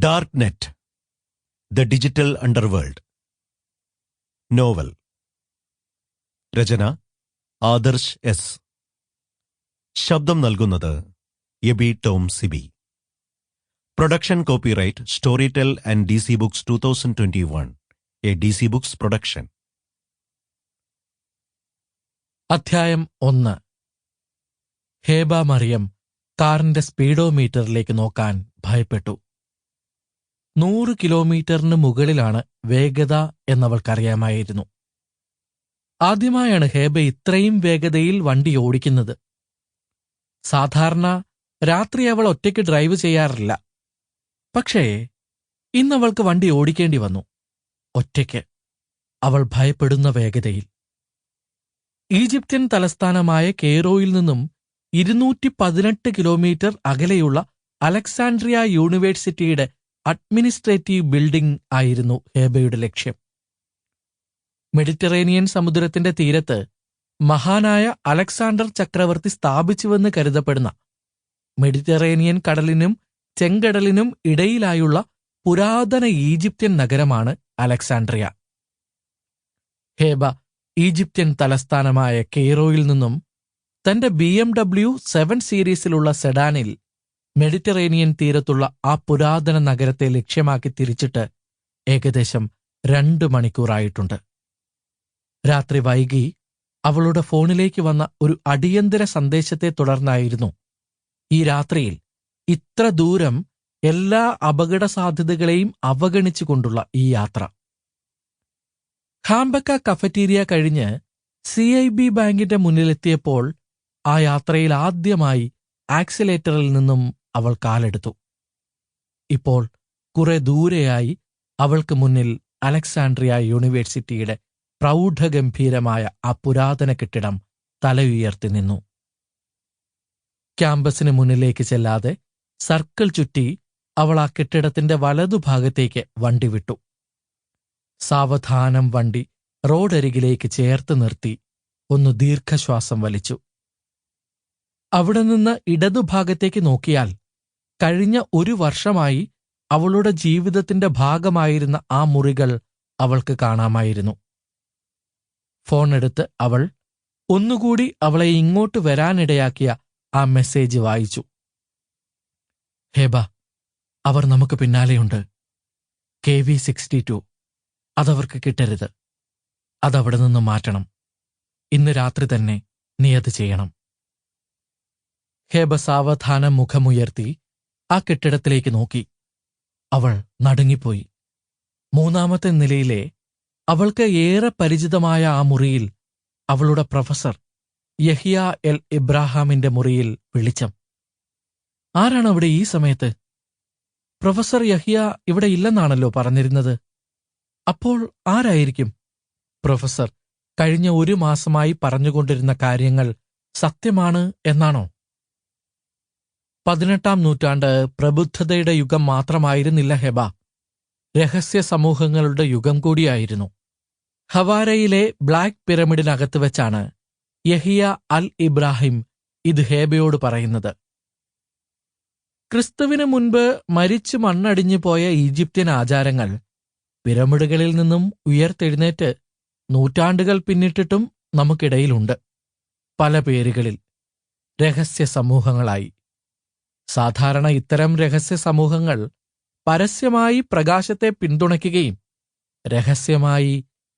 Dark net, the digital underworld. Novel. രചന Adarsh S. ശബ്ദം നൽകുന്നത് Abi Tom Sibi. Production copyright Storytel and DC Books 2021, a DC Books production. അധ്യായം 1. ഹേബ മറിയം കാറിന്റെ സ്പീഡോമീറ്ററിലേക്ക് നോക്കാൻ ഭയപ്പെട്ടു. 100 കിലോമീറ്ററിന് മുകളിലാണ് വേഗത എന്നവൾക്കറിയാമായിരുന്നു. ആദ്യമായാണ് ഹേബ ഇത്രയും വേഗതയിൽ വണ്ടി ഓടിക്കുന്നത്. സാധാരണ രാത്രി അവൾ ഒറ്റയ്ക്ക് ഡ്രൈവ് ചെയ്യാറില്ല. പക്ഷേ ഇന്നവൾക്ക് വണ്ടി ഓടിക്കേണ്ടി വന്നു, ഒറ്റയ്ക്ക്, അവൾ ഭയപ്പെടുന്ന വേഗതയിൽ. ഈജിപ്ഷ്യൻ തലസ്ഥാനമായ കെയ്റോയിൽ നിന്നും 218 കിലോമീറ്റർ അകലെയുള്ള അലക്സാൻഡ്രിയ യൂണിവേഴ്സിറ്റിയുടെ അഡ്മിനിസ്ട്രേറ്റീവ് ബിൽഡിംഗ് ആയിരുന്നു ഹേബയുടെ ലക്ഷ്യം. മെഡിറ്ററേനിയൻ സമുദ്രത്തിന്റെ തീരത്ത് മഹാനായ അലക്സാണ്ടർ ചക്രവർത്തി സ്ഥാപിച്ചുവെന്ന് കരുതപ്പെടുന്ന, മെഡിറ്ററേനിയൻ കടലിനും ചെങ്കടലിനും ഇടയിലായുള്ള പുരാതന ഈജിപ്ഷ്യൻ നഗരമാണ് അലക്സാൻഡ്രിയ. ഹേബ ഈജിപ്ഷ്യൻ തലസ്ഥാനമായ കെയ്റോയിൽ നിന്നും തന്റെ BMW 7 സീരീസിലുള്ള സെഡാനിൽ മെഡിറ്ററേനിയൻ തീരത്തുള്ള ആ പുരാതന നഗരത്തെ ലക്ഷ്യമാക്കി തിരിച്ചിട്ട് ഏകദേശം 2 മണിക്കൂറായിട്ടുണ്ട്. രാത്രി വൈകി അവളുടെ ഫോണിലേക്ക് വന്ന ഒരു അടിയന്തര സന്ദേശത്തെ തുടർന്നായിരുന്നു ഈ രാത്രിയിൽ ഇത്ര ദൂരം എല്ലാ അപകടസാധ്യതകളെയും അവഗണിച്ചുകൊണ്ടുള്ള ഈ യാത്ര. ഹാംബക്ക കഫറ്റീരിയ കഴിഞ്ഞ് CIB ബാങ്കിന്റെ മുന്നിലെത്തിയപ്പോൾ ആ യാത്രയിൽ ആദ്യമായി ആക്സിലേറ്ററിൽ നിന്നും അവൾ കാലെടുത്തു. ഇപ്പോൾ കുറെ ദൂരെയായി അവൾക്ക് മുന്നിൽ അലക്സാൻഡ്രിയ യൂണിവേഴ്സിറ്റിയുടെ പ്രൗഢഗംഭീരമായ ആ പുരാതന കെട്ടിടം തലയുയർത്തി നിന്നു. ക്യാമ്പസിന് മുന്നിലേക്ക് ചെല്ലാതെ സർക്കിൾ ചുറ്റി അവൾ ആ കെട്ടിടത്തിന്റെ വലതുഭാഗത്തേക്ക് വണ്ടി വിട്ടു. സാവധാനം വണ്ടി റോഡരികിലേക്ക് ചേർത്ത് നിർത്തി ഒന്ന് ദീർഘശ്വാസം വലിച്ചു. അവിടെ നിന്ന് ഇടതുഭാഗത്തേക്ക് നോക്കിയാൽ കഴിഞ്ഞ 1 വർഷമായി അവളുടെ ജീവിതത്തിന്റെ ഭാഗമായിരുന്ന ആ മുറികൾ അവൾക്ക് കാണാമായിരുന്നു. ഫോണെടുത്ത് അവൾ ഒന്നുകൂടി അവളെ ഇങ്ങോട്ട് വരാനിടയാക്കിയ ആ മെസ്സേജ് വായിച്ചു. ഹേബ, അവർ നമുക്ക് പിന്നാലെയുണ്ട്. KV-62. അതവർക്ക് കിട്ടരുത്. അതവിടെ നിന്ന് മാറ്റണം. ഇന്ന് രാത്രി തന്നെ നീ അത് ചെയ്യണം. ഹേബ സാവധാനം മുഖമുയർത്തി ആ കെട്ടിടത്തിലേക്ക് നോക്കി. അവൾ നടുങ്ങിപ്പോയി. 3ാമത്തെ നിലയിലെ അവൾക്ക് ഏറെ പരിചിതമായ ആ മുറിയിൽ അവളുടെ പ്രൊഫസർ യഹിയ എൽ ഇബ്രാഹാമിന്റെ മുറിയിൽ വെളിച്ചം. ആരാണ് അവിടെ ഈ സമയത്ത്? പ്രൊഫസർ യഹിയ ഇവിടെ ഇല്ലെന്നാണല്ലോ പറഞ്ഞിരുന്നത്. അപ്പോൾ ആരായിരിക്കും? പ്രൊഫസർ കഴിഞ്ഞ 1 മാസമായി പറഞ്ഞുകൊണ്ടിരുന്ന കാര്യങ്ങൾ സത്യമാണ് എന്നാണോ? 18ാം നൂറ്റാണ്ട് പ്രബുദ്ധതയുടെ യുഗം മാത്രമായിരുന്നില്ല ഹെബ, രഹസ്യ സമൂഹങ്ങളുടെ യുഗം കൂടിയായിരുന്നു. ഹവാരയിലെ ബ്ലാക്ക് പിരമിഡിനകത്ത് വെച്ചാണ് യഹിയ അൽ ഇബ്രാഹിം ഇത് ഹേബയോട് പറയുന്നത്. ക്രിസ്തുവിന് മുൻപ് മരിച്ചു മണ്ണടിഞ്ഞു പോയ ഈജിപ്ഷ്യൻ ആചാരങ്ങൾ പിരമിഡുകളിൽ നിന്നും ഉയർത്തെഴുന്നേറ്റ് നൂറ്റാണ്ടുകൾ പിന്നിട്ടിട്ടും നമുക്കിടയിലുണ്ട്. പല പേരുകളിൽ രഹസ്യ സമൂഹങ്ങളായി. സാധാരണ ഇത്തരം രഹസ്യ സമൂഹങ്ങൾ പരസ്യമായി പ്രകാശത്തെ പിന്തുണയ്ക്കുകയും രഹസ്യമായി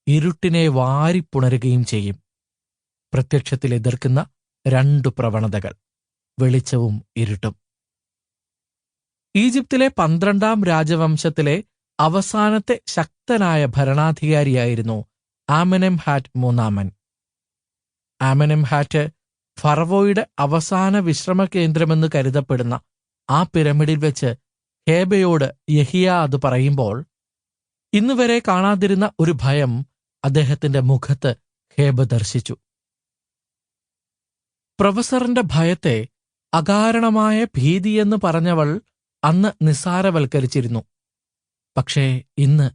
ഇരുട്ടിനെ വാരിപ്പുണരുകയും ചെയ്യും. പ്രത്യക്ഷത്തിൽ എതിർക്കുന്ന 2 പ്രവണതകൾ, വെളിച്ചവും ഇരുട്ടും. ഈജിപ്തിലെ 12ാം രാജവംശത്തിലെ അവസാനത്തെ ശക്തനായ ഭരണാധികാരിയായിരുന്നു ആമെനെംഹാറ്റ് മൂന്നാമൻ. ആമെനെംഹാറ്റ് ഫറവോയുടെ അവസാന വിശ്രമ കേന്ദ്രമെന്ന് കരുതപ്പെടുന്ന ആ പിരമിഡിൽ വെച്ച് ഹേബയോട് യഹിയ അത് പറയുമ്പോൾ ഇന്നുവരെ കാണാതിരുന്ന ഒരു ഭയം അദ്ദേഹത്തിന്റെ മുഖത്ത് ഹേബ ദർശിച്ചു. പ്രൊഫസറിന്റെ ഭയത്തെ അകാരണമായ ഭീതിയെന്ന് പറഞ്ഞവൾ അന്ന് നിസ്സാരവൽക്കരിച്ചിരുന്നു. പക്ഷേ ഇന്ന്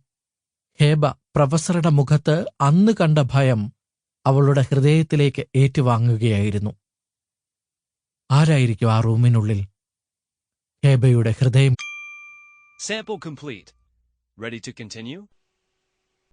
ഹേബ പ്രൊഫസറുടെ മുഖത്ത് അന്ന് കണ്ട ഭയം അവളുടെ ഹൃദയത്തിലേക്ക് ഏറ്റുവാങ്ങുകയായിരുന്നു. ആരായിരിക്കും ആ റൂമിനുള്ളിൽ? ഹേബയുടെ ഹൃദയം Sample complete. Ready to continue?